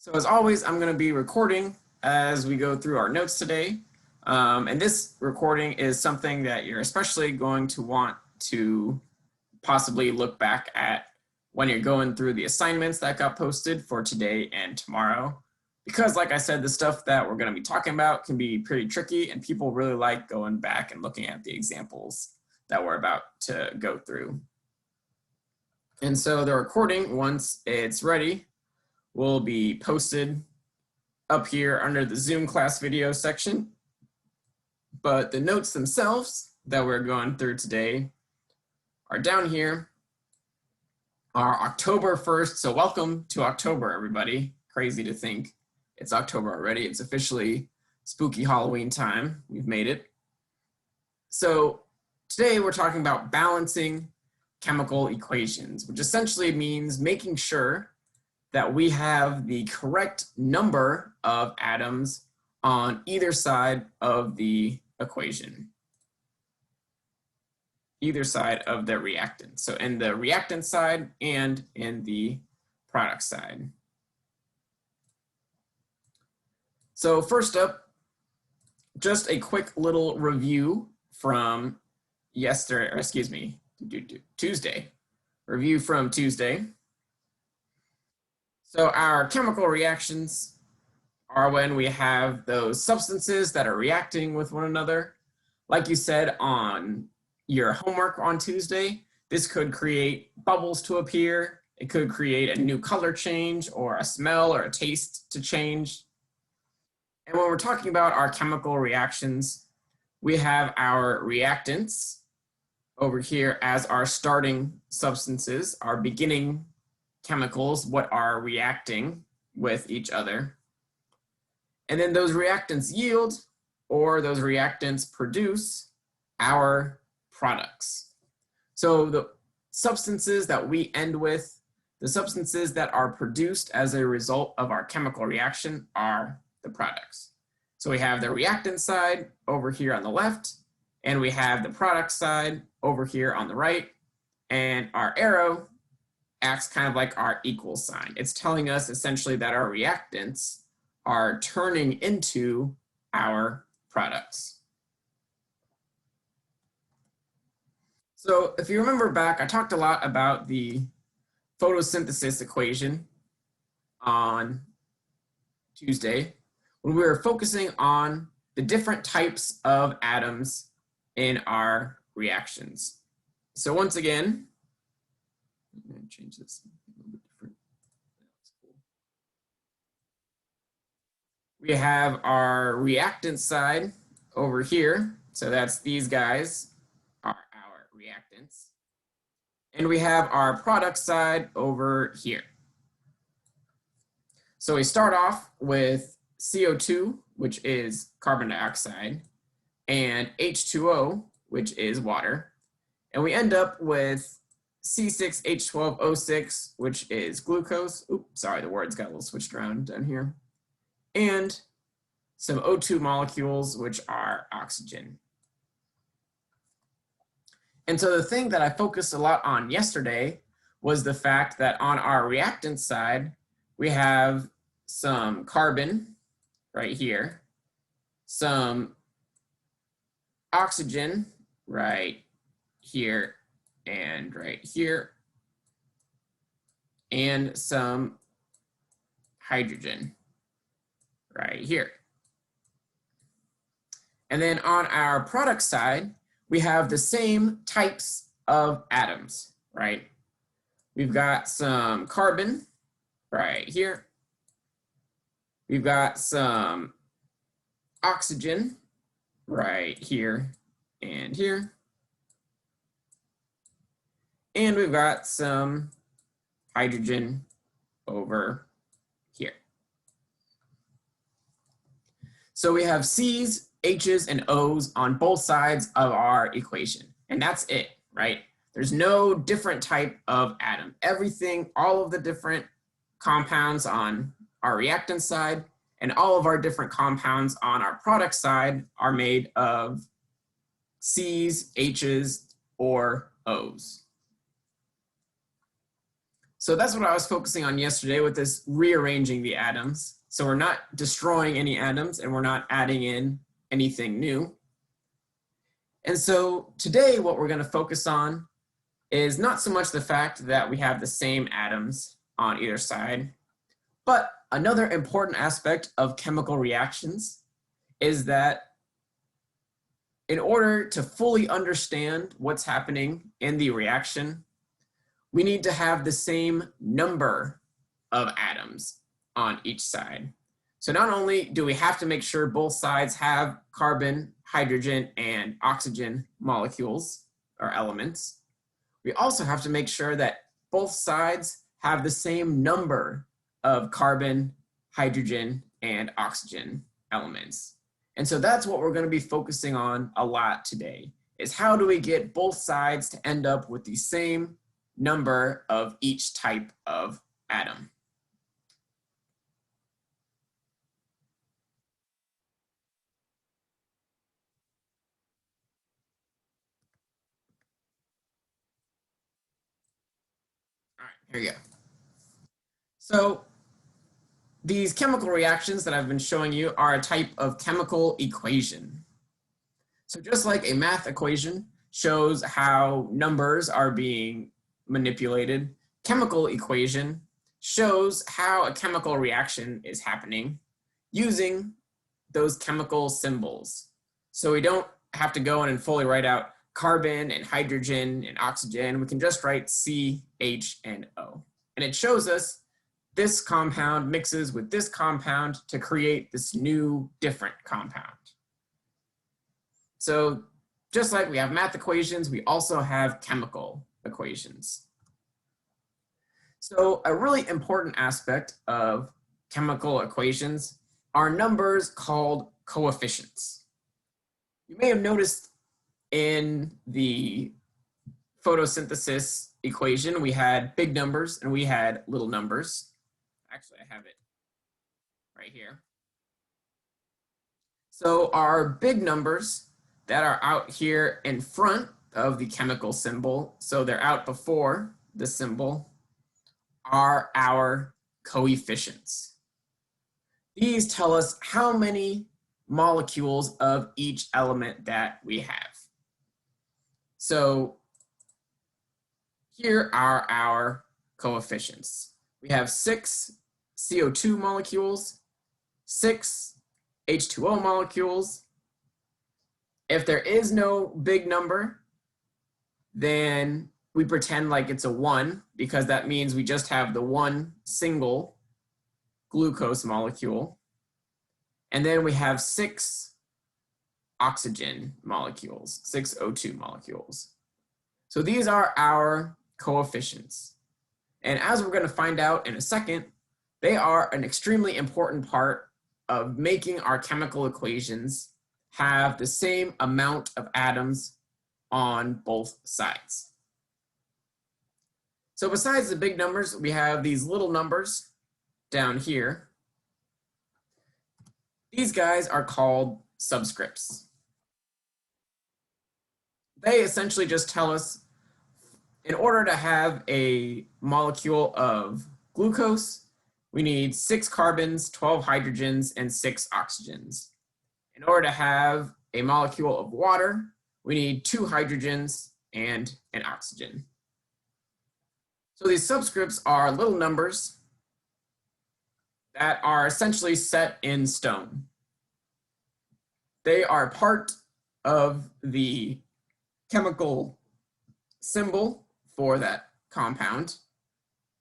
So as always, I'm going to be recording as we go through our notes today. And this recording is something that you're especially going to want to possibly look back at when you're going through the assignments that got posted for today and tomorrow. Because like I said, the stuff that we're going to be talking about can be pretty tricky, and people really like going back and looking at the examples that we're about to go through. And so the recording, once it's ready, will be posted up here under the Zoom class video section. But the notes themselves that we're going through today are down here, are October 1st. So welcome to October, everybody. Crazy to think it's October already. It's officially spooky Halloween time. We've made it. So today we're talking about balancing chemical equations, which essentially means making sure that we have the correct number of atoms on either side of the equation, either side of the reactant. So in the reactant side and in the product side. So first up, just a quick little review from yesterday, or excuse me, Tuesday. Review from Tuesday. So our chemical reactions are when we have those substances that are reacting with one another. Like you said on your homework on Tuesday, this could create bubbles to appear. It could create a new color change or a smell or a taste to change. And when we're talking about our chemical reactions, we have our reactants over here as our starting substances, our beginning chemicals, what are reacting with each other. And then those reactants yield, or those reactants produce, our products. So the substances that we end with, the substances that are produced as a result of our chemical reaction are the products. So we have the reactant side over here on the left, and we have the product side over here on the right, and our arrow acts kind of like our equal sign. It's telling us essentially that our reactants are turning into our products. So if you remember back, I talked a lot about the photosynthesis equation on Tuesday when we were focusing on the different types of atoms in our reactions. So once again, I'm going to change this a little bit different. That's cool. We have our reactant side over here. So that's these guys are our reactants. And we have our product side over here. So we start off with CO2, which is carbon dioxide, and H2O, which is water. And we end up with C6H12O6, which is glucose. Oops, sorry, the words got a little switched around down here. And some O2 molecules, which are oxygen. And so the thing that I focused a lot on yesterday was the fact that on our reactant side, we have some carbon right here, some oxygen right here, and right here, and some hydrogen right here. And then on our product side, we have the same types of atoms, right? We've got some carbon right here. We've got some oxygen right here and here. And we've got some hydrogen over here. So we have C's, H's, and O's on both sides of our equation. And that's it, right? There's no different type of atom. Everything, all of the different compounds on our reactant side and all of our different compounds on our product side are made of C's, H's, or O's. So that's what I was focusing on yesterday with this rearranging the atoms. So we're not destroying any atoms and we're not adding in anything new. And so today what we're going to focus on is not so much the fact that we have the same atoms on either side, but another important aspect of chemical reactions is that in order to fully understand what's happening in the reaction, we need to have the same number of atoms on each side. So not only do we have to make sure both sides have carbon, hydrogen, and oxygen molecules or elements, we also have to make sure that both sides have the same number of carbon, hydrogen, and oxygen elements. And so that's what we're going to be focusing on a lot today, is how do we get both sides to end up with the same number of each type of atom. All right, here you go. So these chemical reactions that I've been showing you are a type of chemical equation. So just like a math equation shows how numbers are being manipulated, chemical equation shows how a chemical reaction is happening using those chemical symbols. So we don't have to go in and fully write out carbon and hydrogen and oxygen. We can just write C, H, and O. And it shows us this compound mixes with this compound to create this new different compound. So just like we have math equations, we also have chemical equations. So a really important aspect of chemical equations are numbers called coefficients. You may have noticed in the photosynthesis equation, we had big numbers and we had little numbers. Actually, I have it right here. So our big numbers that are out here in front of the chemical symbol, so they're out before the symbol, are our coefficients. These tell us how many molecules of each element that we have. So here are our coefficients. We have 6 CO2 molecules, 6 H2O molecules. If there is no big number, then we pretend like it's a 1, because that means we just have the one single glucose molecule. And then we have 6 oxygen molecules, 6 O2 molecules. So these are our coefficients. And as we're going to find out in a second, they are an extremely important part of making our chemical equations have the same amount of atoms on both sides. So besides the big numbers, we have these little numbers down here. These guys are called subscripts. They essentially just tell us, in order to have a molecule of glucose, we need 6 carbons, 12 hydrogens, and 6 oxygens. In order to have a molecule of water, we need 2 hydrogens and an oxygen. So these subscripts are little numbers that are essentially set in stone. They are part of the chemical symbol for that compound,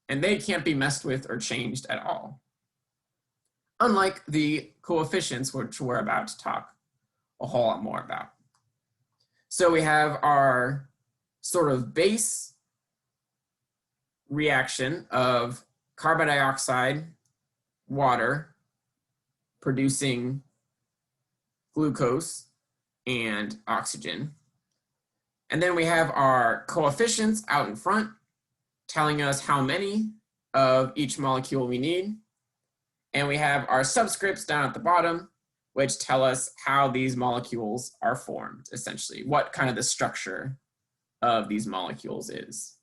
and they can't be messed with or changed at all. Unlike the coefficients, which we're about to talk a whole lot more about. So we have our sort of base reaction of carbon dioxide, water, producing glucose and oxygen. And then we have our coefficients out in front telling us how many of each molecule we need. And we have our subscripts down at the bottom, which tell us how these molecules are formed, essentially, what kind of the structure of these molecules is.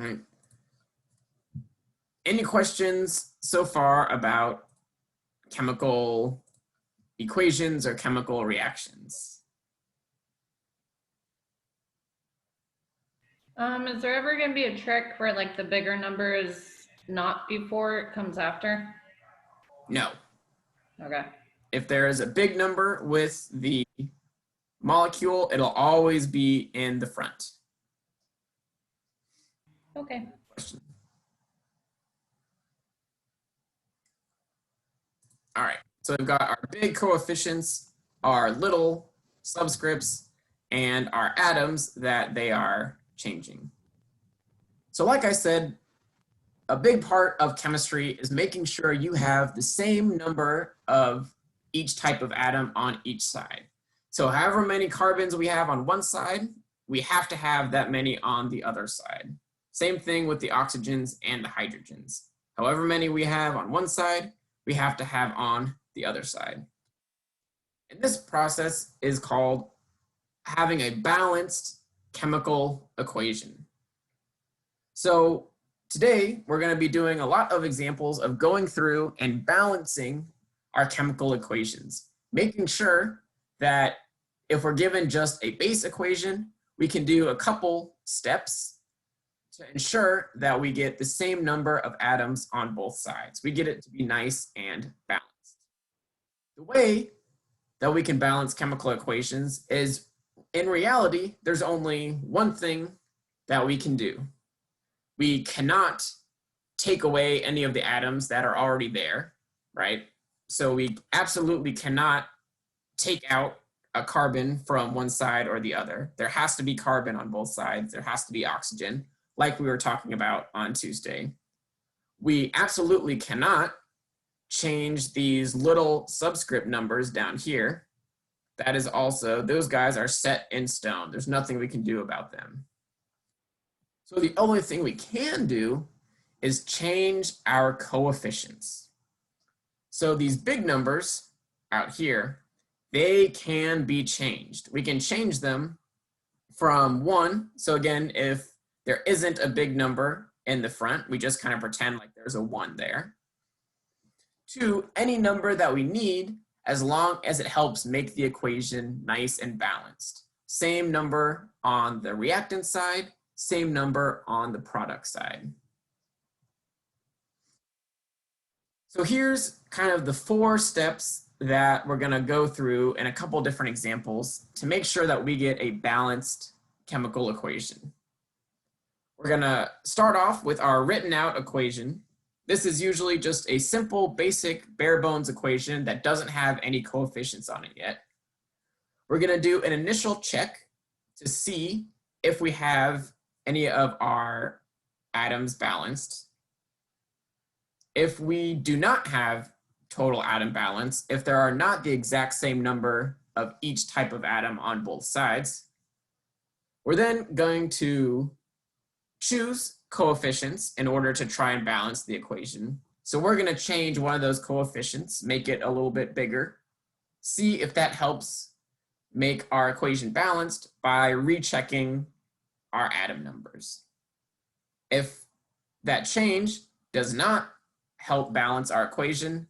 right. Any questions so far about chemical equations or chemical reactions? Is there ever going to be a trick where like the bigger number is not before it comes after? No. Okay. If there is a big number with the molecule, it'll always be in the front. Okay. Question. All right, so we've got our big coefficients, our little subscripts, and our atoms that they are changing. So like I said, a big part of chemistry is making sure you have the same number of each type of atom on each side. So however many carbons we have on one side, we have to have that many on the other side. Same thing with the oxygens and the hydrogens. However many we have on one side, we have to have on the other side. And this process is called having a balanced chemical equation. So today, we're going to be doing a lot of examples of going through and balancing our chemical equations, making sure that if we're given just a base equation, we can do a couple steps to ensure that we get the same number of atoms on both sides. We get it to be nice and balanced. The way that we can balance chemical equations is, in reality, there's only one thing that we can do. We cannot take away any of the atoms that are already there, right? So we absolutely cannot take out a carbon from one side or the other. There has to be carbon on both sides. There has to be oxygen, like we were talking about on Tuesday. We absolutely cannot change these little subscript numbers down here. That is also, those guys are set in stone. There's nothing we can do about them. So the only thing we can do is change our coefficients. So these big numbers out here, they can be changed. We can change them from 1. So again, if there isn't a big number in the front, we just kind of pretend like there's a 1 there, to any number that we need, as long as it helps make the equation nice and balanced. Same number on the reactant side, same number on the product side. So here's kind of the 4 steps that we're going to go through in a couple different examples to make sure that we get a balanced chemical equation. We're going to start off with our written out equation. This is usually just a simple, basic, bare bones equation that doesn't have any coefficients on it yet. We're going to do an initial check to see if we have any of our atoms balanced. If we do not have total atom balance, if there are not the exact same number of each type of atom on both sides, we're then going to choose coefficients in order to try and balance the equation. So we're going to change one of those coefficients, make it a little bit bigger, see if that helps make our equation balanced by rechecking our atom numbers. If that change does not help balance our equation,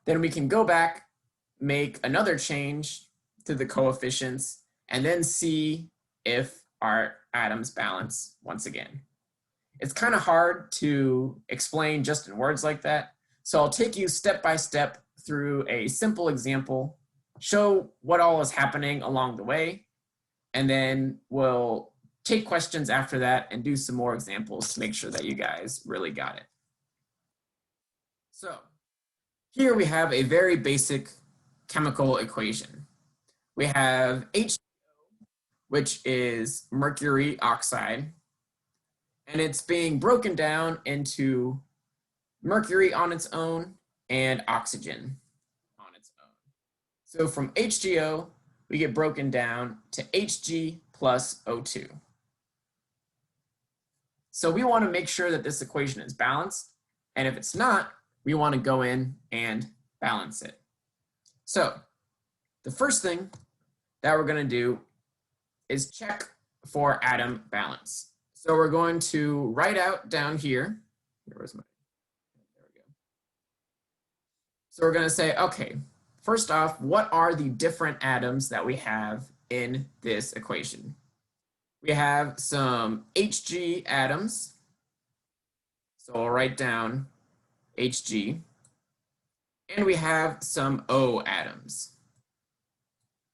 then we can go back, make another change to the coefficients, and then see if our atoms balance once again. It's kind of hard to explain just in words like that, so I'll take you step by step through a simple example, show what all is happening along the way, and then we'll take questions after that and do some more examples to make sure that you guys really got it. So here we have a very basic chemical equation. We have H, which is mercury oxide, and it's being broken down into mercury on its own and oxygen on its own. So from HGO, we get broken down to Hg plus O2. So we want to make sure that this equation is balanced, and if it's not, we want to go in and balance it. So the first thing that we're going to do is check for atom balance. So we're going to write out down here. There we go. So we're going to say, okay, first off, what are the different atoms that we have in this equation? We have some Hg atoms. So I'll write down Hg. And we have some O atoms.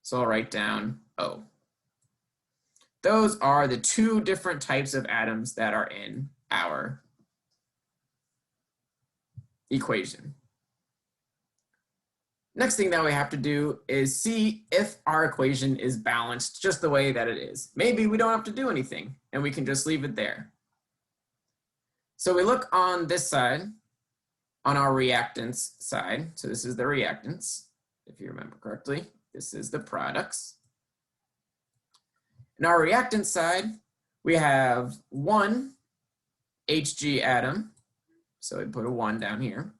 So I'll write down O. Those are the two different types of atoms that are in our equation. Next thing that we have to do is see if our equation is balanced just the way that it is. Maybe we don't have to do anything and we can just leave it there. So we look on this side, on our reactants side. So this is the reactants, if you remember correctly. This is the products. In our reactant side, we have one Hg atom. So we put a 1 down here.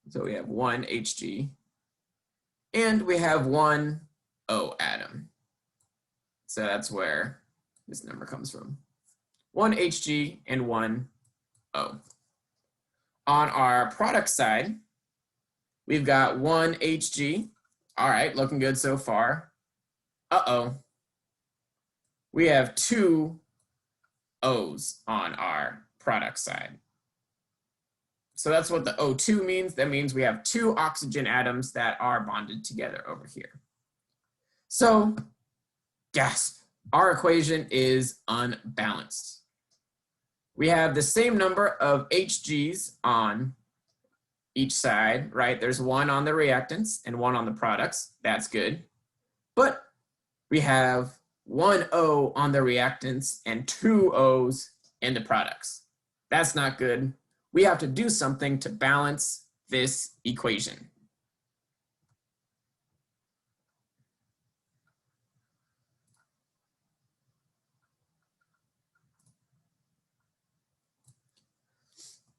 So we have one Hg. And we have one O atom. So that's where this number comes from. One Hg and one O. On our product side, we've got one Hg. All right, looking good so far. Uh-oh. We have two O's on our product side. So that's what the O2 means. That means we have two oxygen atoms that are bonded together over here. So, gasp, our equation is unbalanced. We have the same number of Hg's on each side, right? There's one on the reactants and one on the products. That's good. But we have one O on the reactants and two O's in the products. That's not good. We have to do something to balance this equation.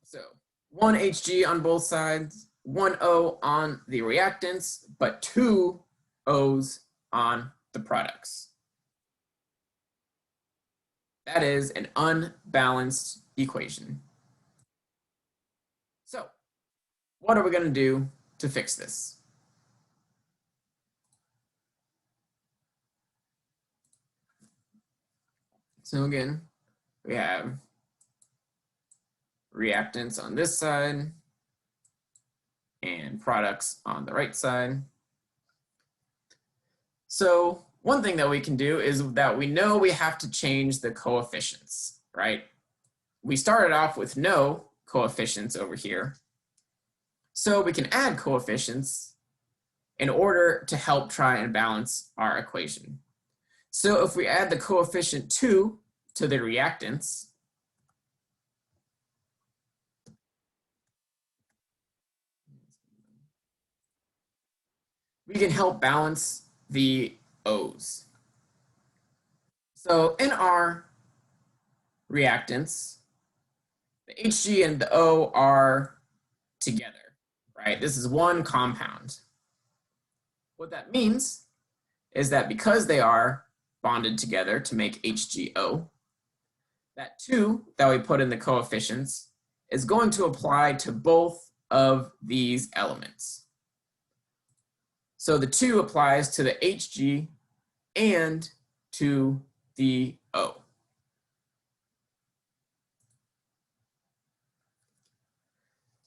So one Hg on both sides, one O on the reactants, but two O's on the products. That is an unbalanced equation. So what are we going to do to fix this? So again, we have reactants on this side and products on the right side. So one thing that we can do is that we know we have to change the coefficients, right? We started off with no coefficients over here. So we can add coefficients in order to help try and balance our equation. So if we add the coefficient 2 to the reactants, we can help balance the O's. So in our reactants, the Hg and the O are together, right? This is one compound. What that means is that because they are bonded together to make HgO, that 2 that we put in the coefficients is going to apply to both of these elements. So the 2 applies to the Hg and to the O.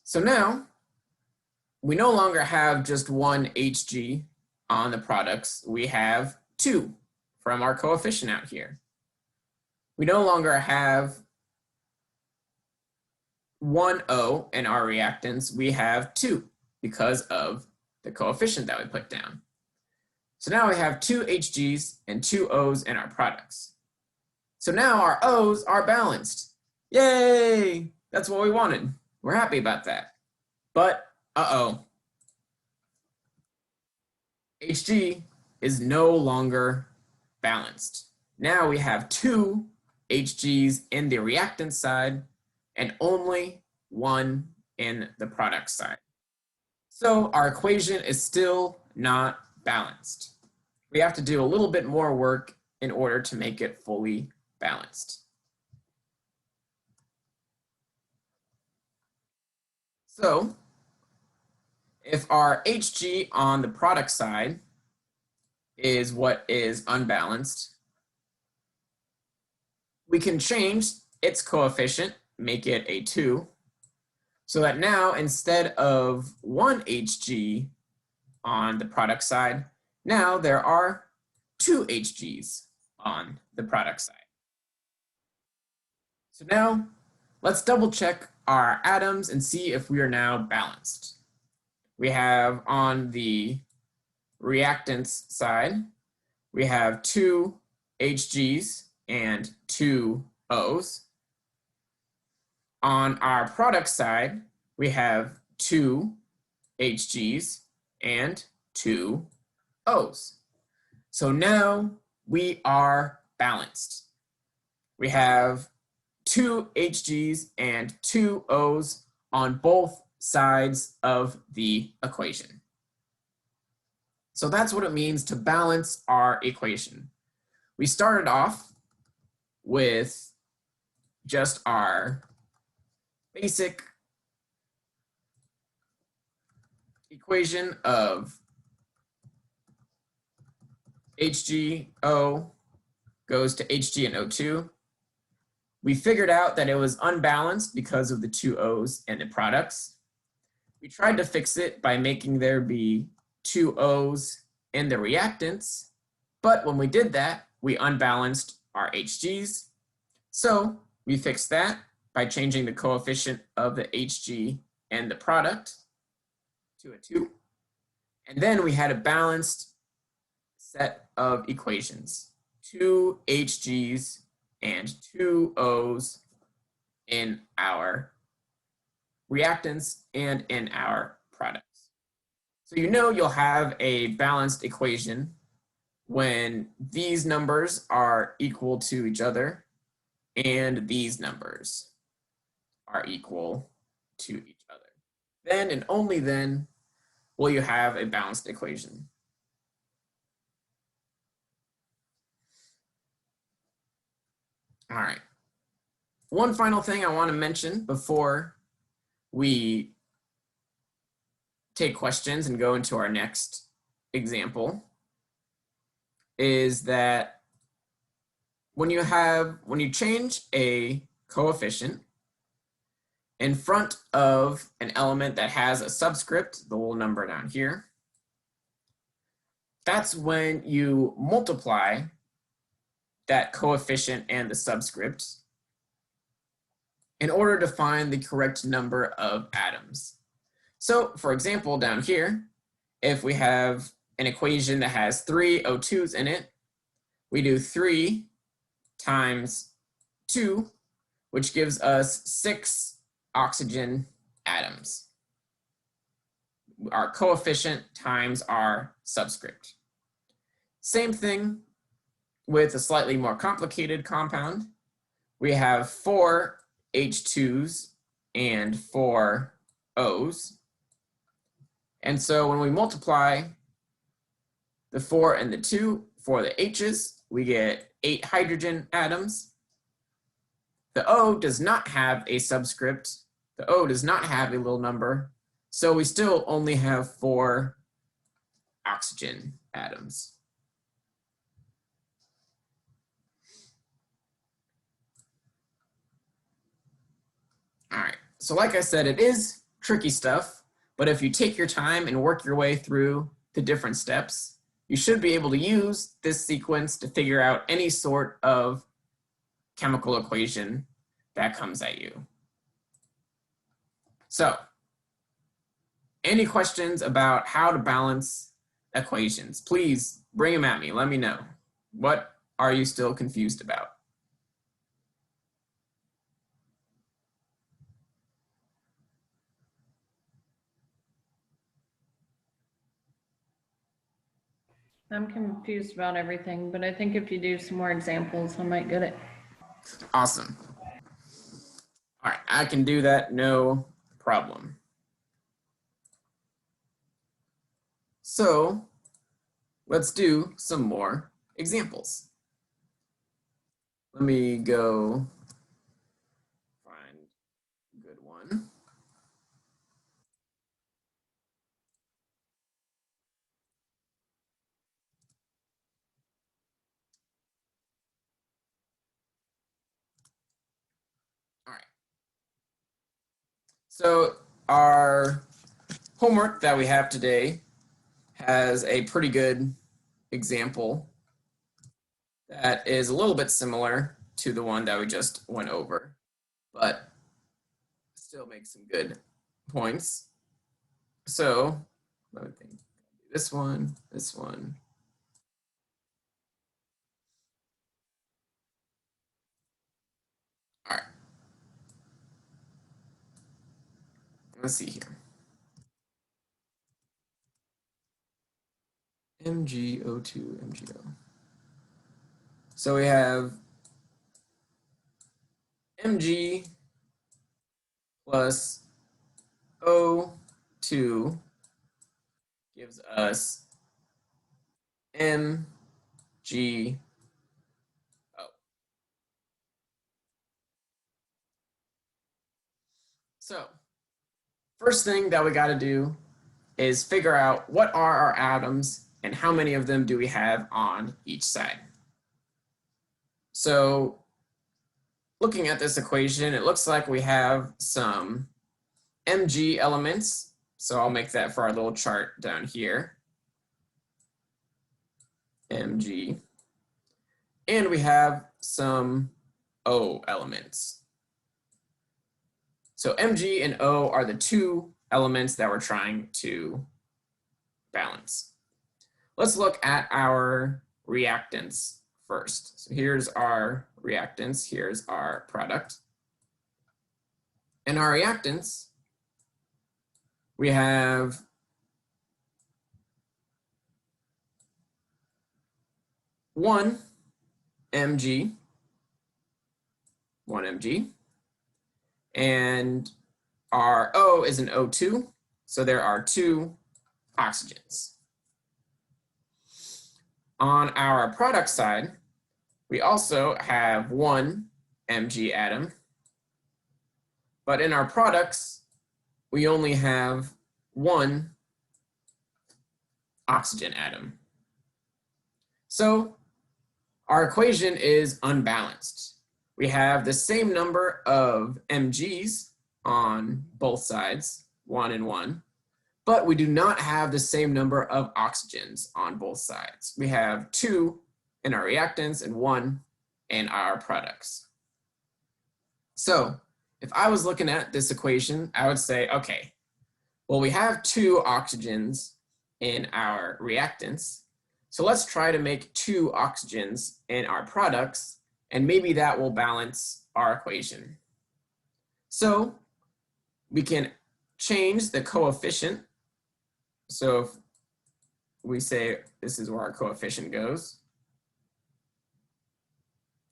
So now we no longer have just one Hg on the products. We have 2 from our coefficient out here. We no longer have one O in our reactants. We have 2 because of the coefficient that we put down. So now we have 2 Hg's and 2 O's in our products. So now our O's are balanced. Yay! That's what we wanted. We're happy about that. But, uh-oh. Hg is no longer balanced. Now we have 2 Hg's in the reactant side and only 1 in the product side. So our equation is still not balanced. We have to do a little bit more work in order to make it fully balanced. So if our Hg on the product side is what is unbalanced, we can change its coefficient, make it a 2, so that now instead of 1 Hg on the product side, now there are 2 Hgs on the product side. So now let's double check our atoms and see if we are now balanced. We have on the reactants side, we have 2 Hgs and 2 Os. On our product side, we have 2 Hgs and 2 Os. So now we are balanced. We have 2 Hgs and 2 Os on both sides of the equation. So that's what it means to balance our equation. We started off with just our basic equation of HgO goes to Hg and O2. We figured out that it was unbalanced because of the 2 O's and the products. We tried to fix it by making there be 2 O's in the reactants, but when we did that, we unbalanced our Hg's. So we fixed that by changing the coefficient of the Hg and the product to a 2. And then we had a balanced set of equations, 2 Hg's and 2 O's in our reactants and in our products. So you know you'll have a balanced equation when these numbers are equal to each other and these numbers are equal to each other. Then and only then will you have a balanced equation. All right. One final thing I want to mention before we take questions and go into our next example is that when you change a coefficient in front of an element that has a subscript, the little number down here, that's when you multiply that coefficient and the subscript in order to find the correct number of atoms. So for example, down here, if we have an equation that has 3 O2s in it, we do 3 times 2, which gives us 6 oxygen atoms. Our coefficient times our subscript. Same thing with a slightly more complicated compound. We have 4 H2s and 4 O's. And so when we multiply the 4 and the 2 for the H's, we get 8 hydrogen atoms. The O does not have a subscript. The O does not have a little number. So we still only have 4 oxygen atoms. All right, so like I said, it is tricky stuff, but if you take your time and work your way through the different steps, you should be able to use this sequence to figure out any sort of chemical equation that comes at you. So, any questions about how to balance equations? Please bring them at me. Let me know. What are you still confused about? I'm confused about everything, but I think if you do some more examples, I might get it. Awesome. All right, I can do that, no problem. So let's do some more examples. Let me go find a good one. So our homework that we have today has a pretty good example that is a little bit similar to the one that we just went over, but still makes some good points. So let me think. This one, this one. All right. Let's see here. MgO2, MgO. So we have Mg plus O2 gives us MgO. So first thing that we got to do is figure out what are our atoms and how many of them do we have on each side. So looking at this equation, it looks like we have some Mg elements. So I'll make that for our little chart down here. Mg. And we have some O elements. So Mg and O are the two elements that we're trying to balance. Let's look at our reactants first. So here's our reactants, here's our product. In our reactants, we have one Mg, and our O is an O2, so there are two oxygens. On our product side, we also have one Mg atom, but in our products, we only have one oxygen atom. So our equation is unbalanced. We have the same number of Mg's on both sides, 1 and 1, but we do not have the same number of oxygens on both sides. We have 2 in our reactants and 1 in our products. So if I was looking at this equation, I would say, okay, well, we have 2 oxygens in our reactants, so let's try to make 2 oxygens in our products, and maybe that will balance our equation. So we can change the coefficient. So if we say this is where our coefficient goes,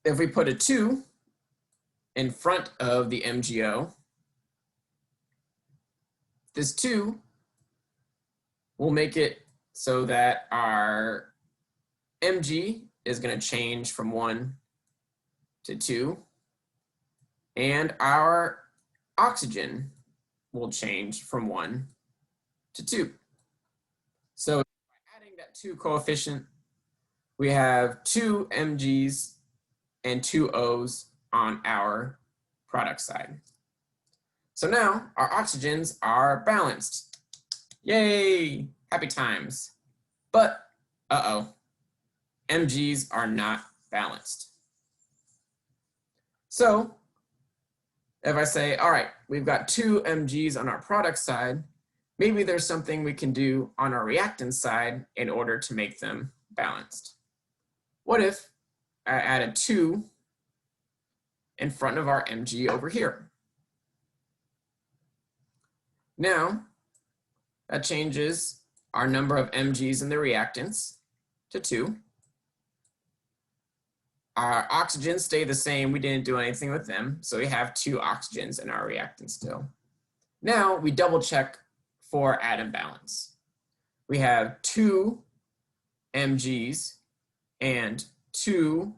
if we put a 2 in front of the MgO, this 2 will make it so that our Mg is going to change from 1 to 2, and our oxygen will change from 1 to 2. So by adding that 2 coefficient, we have 2 Mg's and 2 O's on our product side. So now our oxygens are balanced. Yay, happy times. But, Mg's are not balanced. So if I say, all right, we've got 2 Mg's on our product side, maybe there's something we can do on our reactant side in order to make them balanced. What if I added 2 in front of our Mg over here? Now, that changes our number of Mg's in the reactants to 2. Our oxygens stay the same. We didn't do anything with them, so we have 2 oxygens in our reactant still. Now we double check for atom balance. We have 2 Mg's and 2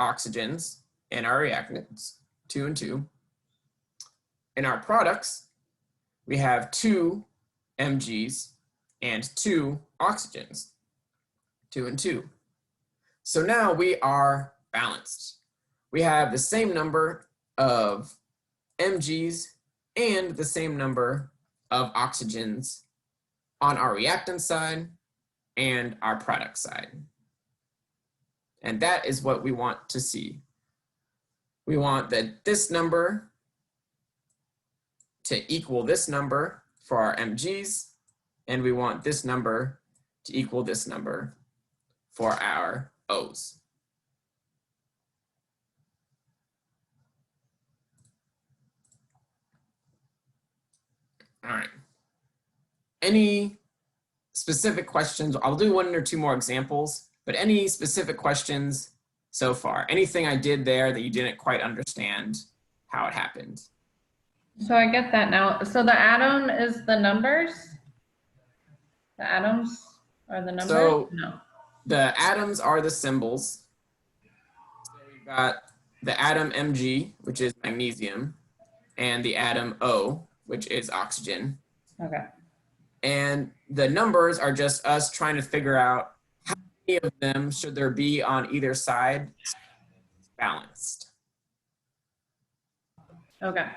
oxygens in our reactants, 2 and 2. In our products, we have 2 Mg's and 2 oxygens, 2 and 2. So now we are balanced. We have the same number of Mg's and the same number of oxygens on our reactant side and our product side. And that is what we want to see. We want that this number to equal this number for our mg's, and we want this number to equal this number for our O's. All right. Any specific questions? I'll do one or two more examples, but any specific questions so far? Anything I did there that you didn't quite understand how it happened? So I get that now. So the atom is the numbers? The atoms are the numbers? So no. The atoms are the symbols. So we've got the atom Mg, which is magnesium, and the atom O, which is oxygen. Okay. And the numbers are just us trying to figure out how many of them should there be on either side so it's balanced. Okay.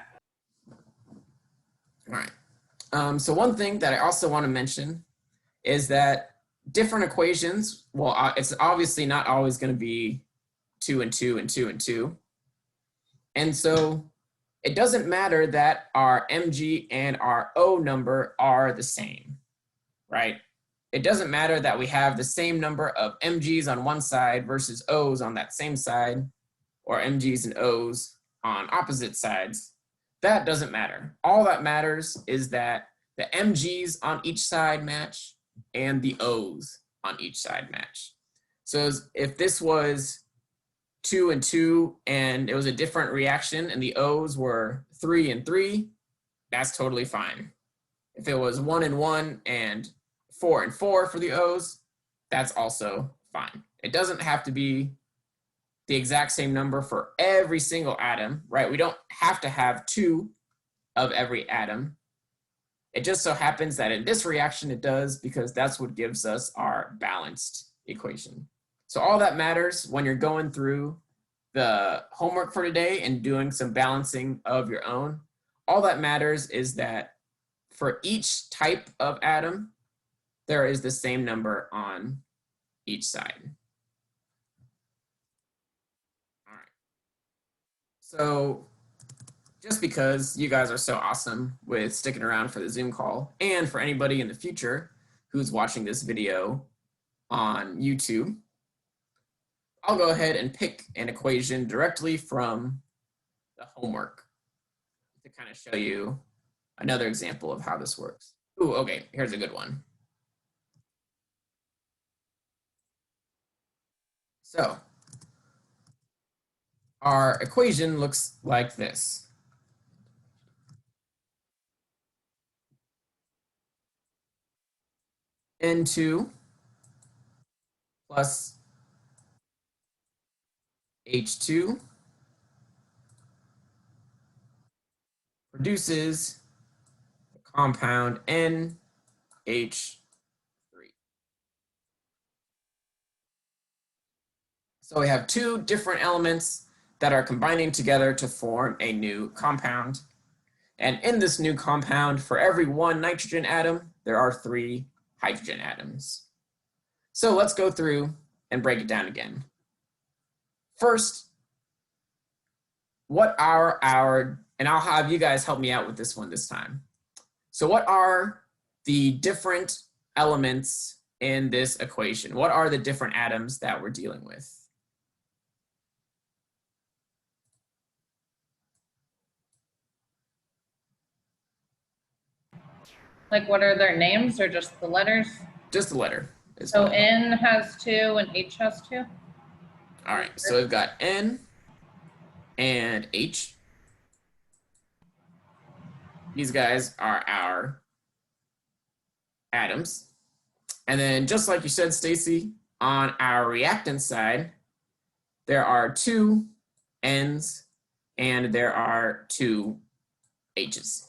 All right. So one thing that I also want to mention is that different equations, well, it's obviously not always going to be 2 and 2 and 2 and 2. And so it doesn't matter that our Mg and our O number are the same, right? It doesn't matter that we have the same number of Mg's on one side versus O's on that same side, or Mg's and O's on opposite sides. That doesn't matter. All that matters is that the Mg's on each side match and the O's on each side match. So if this was 2 and 2 and it was a different reaction and the O's were 3 and 3, that's totally fine. If it was 1 and 1 and 4 and 4 for the O's, that's also fine. It doesn't have to be the exact same number for every single atom, right? We don't have to have 2 of every atom. It just so happens that in this reaction it does, because that's what gives us our balanced equation. So all that matters when you're going through the homework for today and doing some balancing of your own, all that matters is that for each type of atom, there is the same number on each side. All right. So just because you guys are so awesome with sticking around for the Zoom call, and for anybody in the future who's watching this video on YouTube, I'll go ahead and pick an equation directly from the homework to kind of show you another example of how this works. Ooh, okay, here's a good one. So our equation looks like this. N2 plus H2 produces the compound NH3. So we have 2 different elements that are combining together to form a new compound. And in this new compound, for every 1 nitrogen atom, there are 3 hydrogen atoms. So let's go through and break it down again. First, what are our, and I'll have you guys help me out with this one this time. So what are the different elements in this equation? What are the different atoms that we're dealing with? Like, what are their names or just the letters? Just the letter. So N has 2 and H has 2? All right, so we've got N and H. These guys are our atoms. And then just like you said, Stacy, on our reactant side, there are 2 N's and there are 2 H's.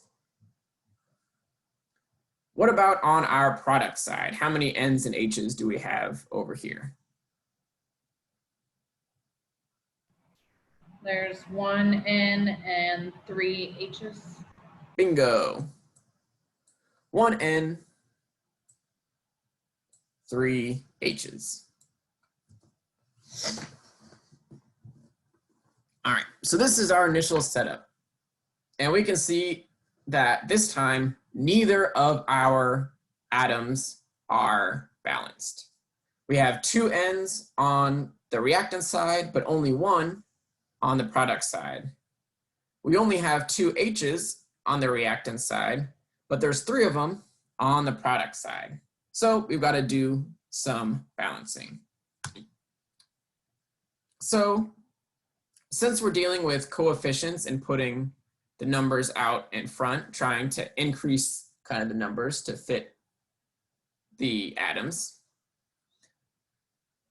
What about on our product side? How many N's and H's do we have over here? There's 1 N and 3 H's. Bingo. 1 N, 3 H's. All right, so this is our initial setup. And we can see that this time, neither of our atoms are balanced. We have 2 N's on the reactant side, but only 1 on the product side. We only have 2 H's on the reactant side, but there's 3 of them on the product side. So we've got to do some balancing. So since we're dealing with coefficients and putting the numbers out in front, trying to increase kind of the numbers to fit the atoms,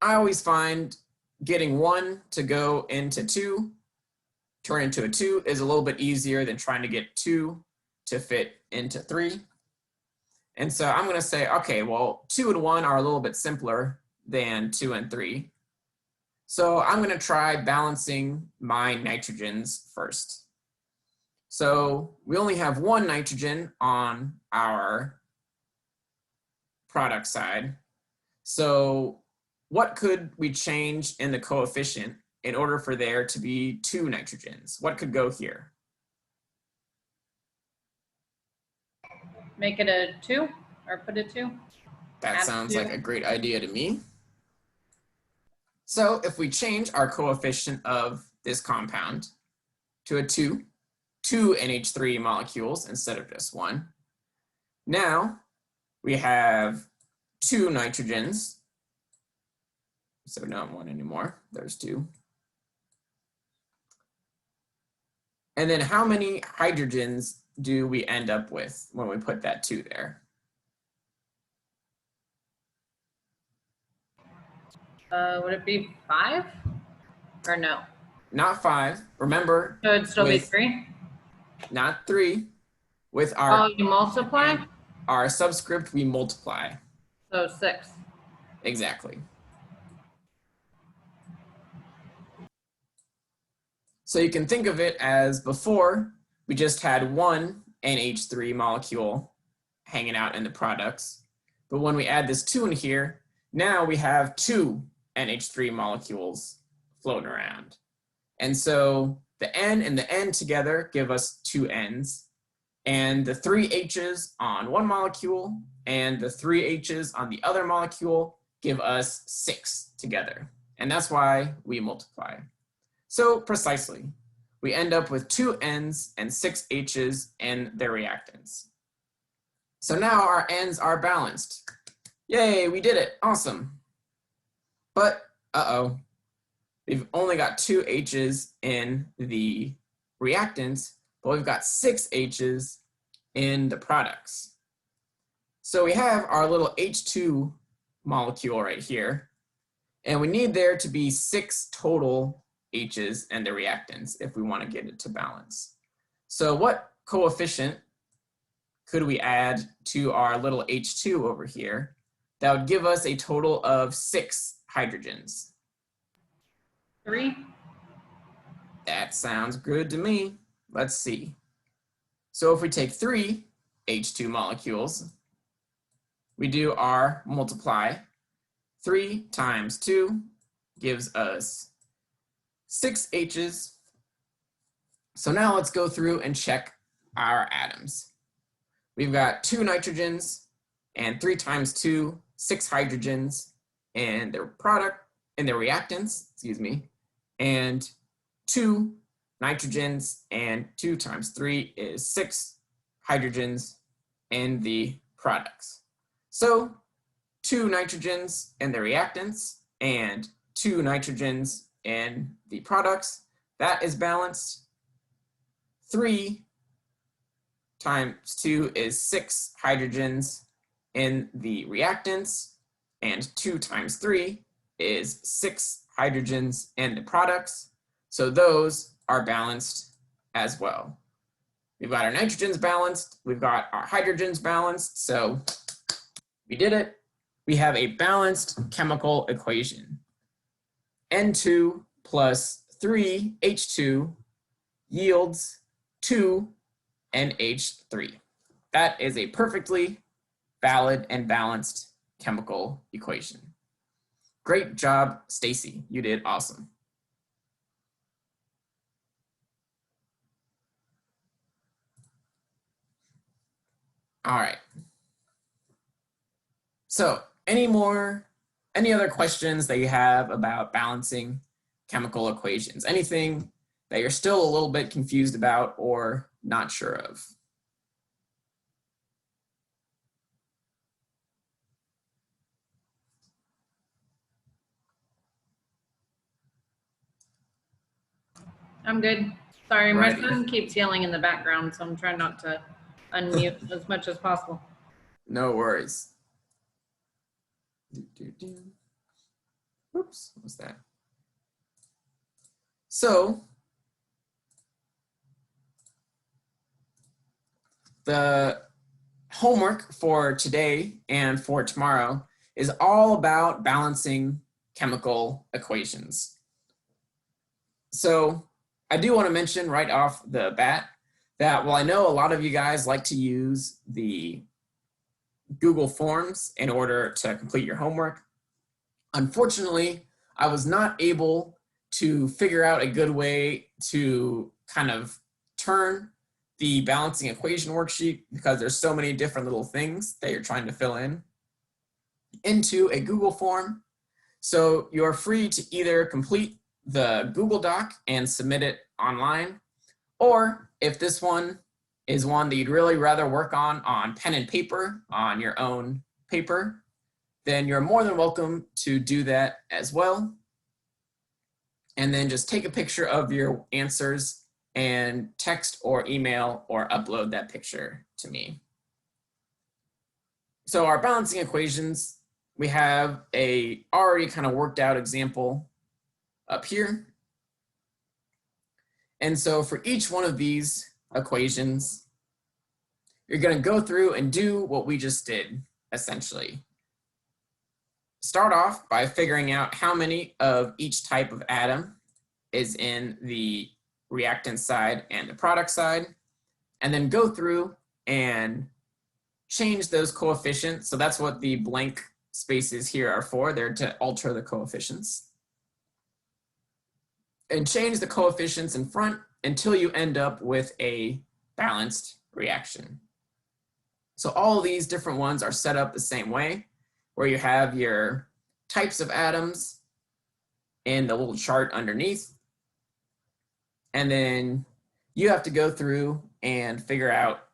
I always find getting 1 to go into 2, turn into a 2 is a little bit easier than trying to get 2 to fit into 3. And so I'm going to say, okay, well, 2 and 1 are a little bit simpler than 2 and 3. So I'm going to try balancing my nitrogens first. So we only have 1 nitrogen on our product side. So what could we change in the coefficient in order for there to be 2 nitrogens? What could go here? Make it a 2 or put a 2. That Add sounds 2. like a great idea to me. So if we change our coefficient of this compound to a 2 NH3 molecules instead of just 1, now we have 2 nitrogens. So not 1 anymore, there's 2. And then how many hydrogens do we end up with when we put that 2 there? Would it be 5 or no? Not 5. Remember, So it'd still be with 3? not 3. With our, Oh, you multiply? our subscript, we multiply. So 6. Exactly. So you can think of it as before, we just had 1 NH3 molecule hanging out in the products. But when we add this 2 in here, now we have 2 NH3 molecules floating around. And so the N and the N together give us 2 N's. And the 3 H's on one molecule and the 3 H's on the other molecule give us 6 together. And that's why we multiply. So precisely, we end up with 2 N's and 6 H's in their reactants. So now our N's are balanced. Yay, we did it, awesome. But, we've only got 2 H's in the reactants, but we've got 6 H's in the products. So we have our little H2 molecule right here, and we need there to be 6 total H's in the reactants if we want to get it to balance. So what coefficient could we add to our little H2 over here that would give us a total of 6 hydrogens? 3. That sounds good to me. Let's see. So if we take 3 H2 molecules, we do our multiply. 3 times 2 gives us 6 H's. So now let's go through and check our atoms. We've got 2 nitrogens and 3 times 2, 6 hydrogens in their product, in their reactants, excuse me, and 2 nitrogens and 2 times 3 is 6 hydrogens in the products. So 2 nitrogens in the reactants and 2 nitrogens in the products, that is balanced. 3 times 2 is 6 hydrogens in the reactants, and 2 times 3 is 6 hydrogens in the products. So those are balanced as well. We've got our nitrogens balanced, we've got our hydrogens balanced, so we did it. We have a balanced chemical equation. N2 plus 3 H2 yields 2 NH3. That is a perfectly valid and balanced chemical equation. Great job, Stacy. You did awesome. All right. So any other questions that you have about balancing chemical equations? Anything that you're still a little bit confused about or not sure of? I'm good. Sorry, my Alrighty. son keeps yelling in the background, so I'm trying not to unmute as much as possible. No worries. Oops, what was that? So the homework for today and for tomorrow is all about balancing chemical equations. So I do want to mention right off the bat that while I know a lot of you guys like to use the Google Forms in order to complete your homework, unfortunately, I was not able to figure out a good way to kind of turn the balancing equation worksheet, because there's so many different little things that you're trying to fill in, into a Google form. So you're free to either complete the Google Doc and submit it online, or if this one is one that you'd really rather work on pen and paper, on your own paper, then you're more than welcome to do that as well. And then just take a picture of your answers and text or email or upload that picture to me. So our balancing equations, we have a already kind of worked out example up here. And so for each one of these equations, you're going to go through and do what we just did, essentially. Start off by figuring out how many of each type of atom is in the reactant side and the product side, and then go through and change those coefficients. So that's what the blank spaces here are for. They're to alter the coefficients. And change the coefficients in front until you end up with a balanced reaction. So all of these different ones are set up the same way, where you have your types of atoms in the little chart underneath. And then you have to go through and figure out,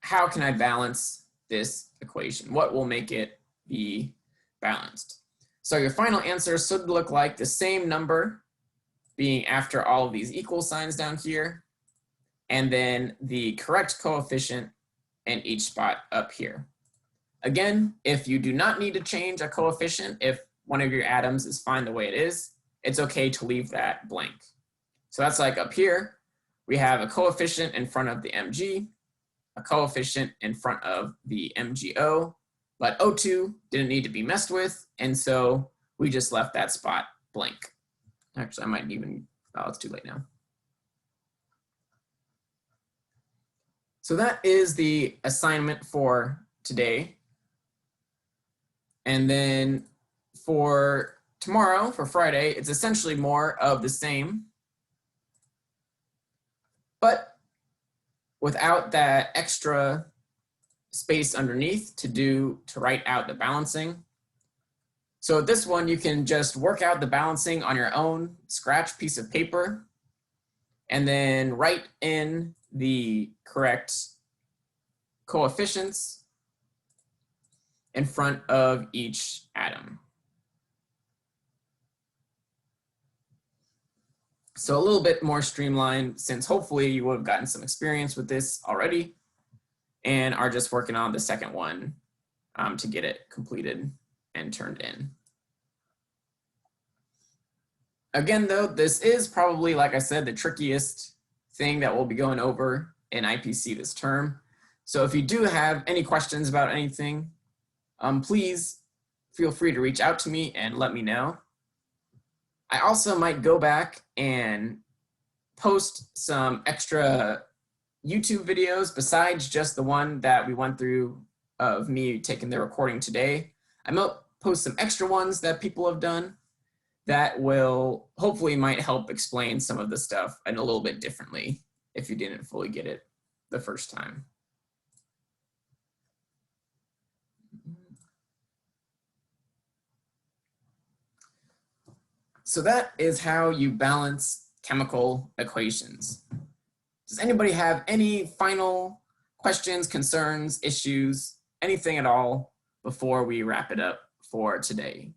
how can I balance this equation? What will make it be balanced? So your final answer should look like the same number being after all of these equal signs down here, and then the correct coefficient in each spot up here. Again, if you do not need to change a coefficient, if one of your atoms is fine the way it is, it's okay to leave that blank. So that's like up here, we have a coefficient in front of the Mg, a coefficient in front of the MgO, but O2 didn't need to be messed with, and so we just left that spot blank. Actually, I might even, oh, it's too late now. So that is the assignment for today. And then for tomorrow, for Friday, it's essentially more of the same, but without that extra space underneath to write out the balancing. So this one, you can just work out the balancing on your own scratch piece of paper and then write in the correct coefficients in front of each atom. So a little bit more streamlined, since hopefully you would have gotten some experience with this already and are just working on the second one to get it completed and turned in. Again, though, this is probably, like I said, the trickiest thing that we'll be going over in IPC this term. So if you do have any questions about anything, please feel free to reach out to me and let me know. I also might go back and post some extra YouTube videos besides just the one that we went through of me taking the recording today. I might post some extra ones that people have done that will hopefully might help explain some of the stuff in a little bit differently if you didn't fully get it the first time. So that is how you balance chemical equations. Does anybody have any final questions, concerns, issues, anything at all before we wrap it up for today?